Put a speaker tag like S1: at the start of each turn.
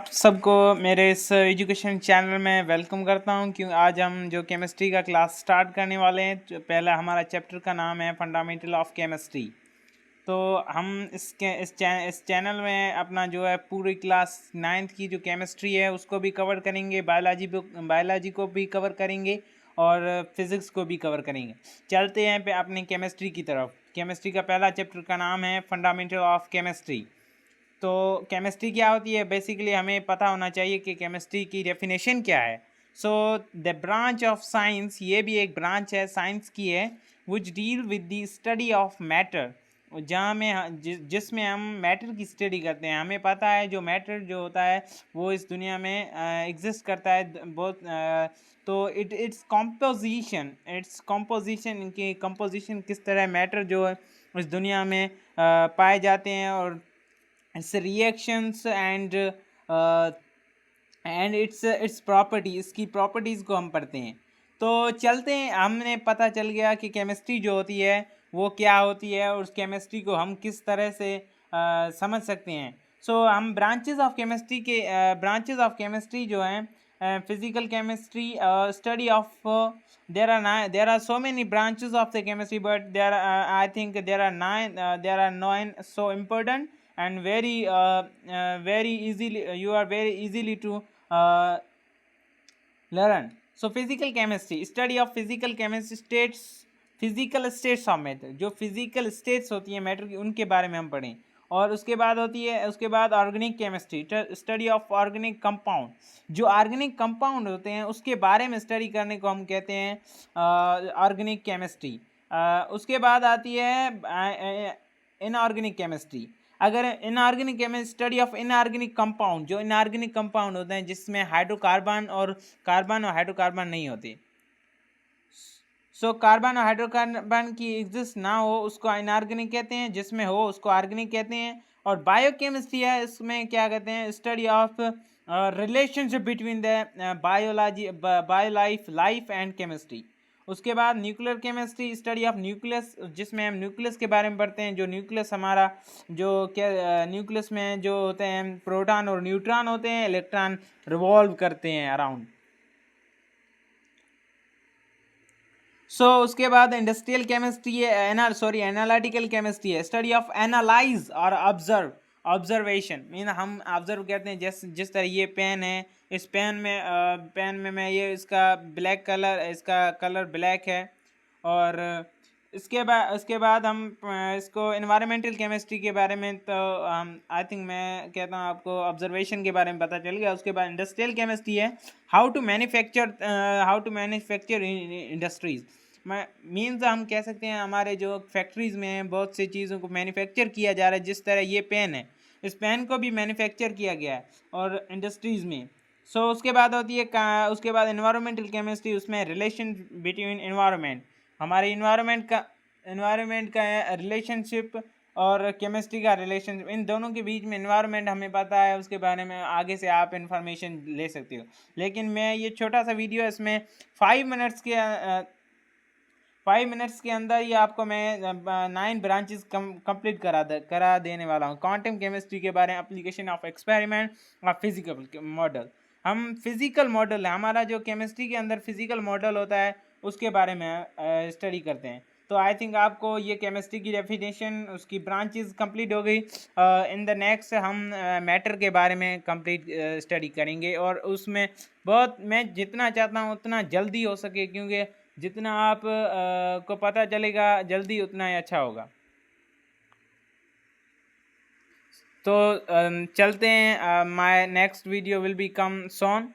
S1: आप सबको मेरे इस एजुकेशन चैनल में वेलकम करता हूं। क्यों आज हम जो केमिस्ट्री का क्लास स्टार्ट करने वाले हैं। पहला हमारा चैप्टर का नाम है फंडामेंटल ऑफ केमिस्ट्री। तो हम इस चैनल में अपना जो है पूरी क्लास 9th की जो केमिस्ट्री है उसको भी कवर करेंगे, बायोलॉजी को भी कवर करेंगे और फिज़िक्स को भी कवर करेंगे। चलते हैं पे अपने केमिस्ट्री की तरफ। केमिस्ट्री का पहला चैप्टर का नाम है फंडामेंटल ऑफ केमिस्ट्री। तो केमिस्ट्री क्या होती है, बेसिकली हमें पता होना चाहिए कि केमिस्ट्री की डेफिनेशन क्या है। So the branch of science, ये भी एक ब्रांच है, साइंस की है, which deal with the study of matter, जहाँ में जिसमें हम मैटर की स्टडी करते हैं। हमें पता है जो मैटर जो होता है वो इस दुनिया में एग्जिस्ट करता है बहुत तो इट्स कॉम्पोजिशन इनकी कंपोजिशन किस तरह मैटर जो है इस दुनिया में पाए जाते हैं, और its reactions and its property, इसकी प्रॉपर्टीज़ को हम पढ़ते हैं। तो चलते हैं, हमने पता चल गया कि केमिस्ट्री जो होती है वो क्या होती है और उस केमिस्ट्री को हम किस तरह से समझ सकते हैं। सो हम ब्रांचेस ऑफ केमिस्ट्री जो हैं, physical chemistry, study of there are so many branches of the chemistry, but I think there are nine so important and very easily you are very easily to learn. So physical chemistry, study of physical chemistry states, physical states of matter, जो physical states होती हैं matter की उनके बारे में हम पढ़ें। और उसके बाद होती है, उसके बाद organic chemistry, study of organic compound, जो ऑर्गेनिक कंपाउंड होते हैं उसके बारे में स्टडी करने को हम कहते हैं ऑर्गेनिक केमिस्ट्री। उसके बाद आती है इनऑर्गेनिक केमिस्ट्री। अगर inorganic chemistry, study of inorganic compound, जो इनऑर्गेनिक कंपाउंड होते हैं जिसमें हाइड्रोकार्बन और हाइड्रोकार्बन नहीं होते। सो कार्बन और हाइड्रोकार्बन की एग्जिस्ट ना हो उसको इनऑर्गेनिक कहते हैं, जिसमें हो उसको ऑर्गेनिक कहते हैं। और बायोकेमिस्ट्री है, इसमें क्या कहते हैं, study of relationship between the life and chemistry. उसके बाद nuclear chemistry, study of nucleus, जिसमें हम न्यूक्लियस के बारे में पढ़ते हैं। जो न्यूक्लियस हमारा जो क्या न्यूक्लियस में जो होते हैं प्रोटॉन और न्यूट्रॉन होते हैं, इलेक्ट्रॉन रिवॉल्व करते हैं अराउंड। उसके बाद इंडस्ट्रियल केमिस्ट्री है, एनालिटिकल केमिस्ट्री है, स्टडी ऑफ एनालाइज और ऑब्जर्वेशन। मीन हम ऑब्जर्व करते हैं, जिस तरह ये पेन है, इस पेन में मैं ये इसका कलर ब्लैक है। और इसके बाद हम इसको इन्वायरमेंटल केमिस्ट्री के बारे में, तो हम आई थिंक मैं कहता हूँ आपको ऑब्जर्वेशन के बारे में पता चल गया। उसके बाद इंडस्ट्रियल केमिस्ट्री है, how to manufacture industries. Means हम कह सकते हैं हमारे जो फैक्ट्रीज़ में बहुत सी चीज़ों को मैन्युफैक्चर किया जा रहा है। जिस तरह ये पेन है, इस पेन को भी मैन्युफैक्चर किया गया है और इंडस्ट्रीज़ में। उसके बाद होती है उसके बाद इन्वायरमेंटल केमिस्ट्री, उसमें रिलेशन बिटवीन इन्वायरमेंट, हमारे इन्वायरमेंट का रिलेशनशिप और केमिस्ट्री का रिलेशनशिप, इन दोनों के बीच में इन्वायरमेंट हमें पता है, उसके बारे में आगे से आप इंफॉर्मेशन ले सकते हो। लेकिन मैं ये छोटा सा वीडियो इसमें 5 मिनट्स के अंदर ही आपको मैं 9 ब्रांचेस कंप्लीट करा देने वाला हूँ। क्वांटम केमिस्ट्री के बारे में, एप्लीकेशन ऑफ एक्सपेरिमेंट और फिजिकल मॉडल। हम फिजिकल मॉडल है, हमारा जो केमिस्ट्री के अंदर फिजिकल मॉडल होता है उसके बारे में स्टडी करते हैं। तो आई थिंक आपको ये केमिस्ट्री की डेफिनेशन, उसकी ब्रांचेस कंप्लीट हो गई। इन द नेक्स्ट हम मैटर के बारे में कंप्लीट स्टडी करेंगे, और उसमें बहुत मैं जितना चाहता हूँ उतना जल्दी हो सके, क्योंकि जितना आप को पता चलेगा जल्दी उतना ही अच्छा होगा। तो चलते हैं, my next video will be come Son.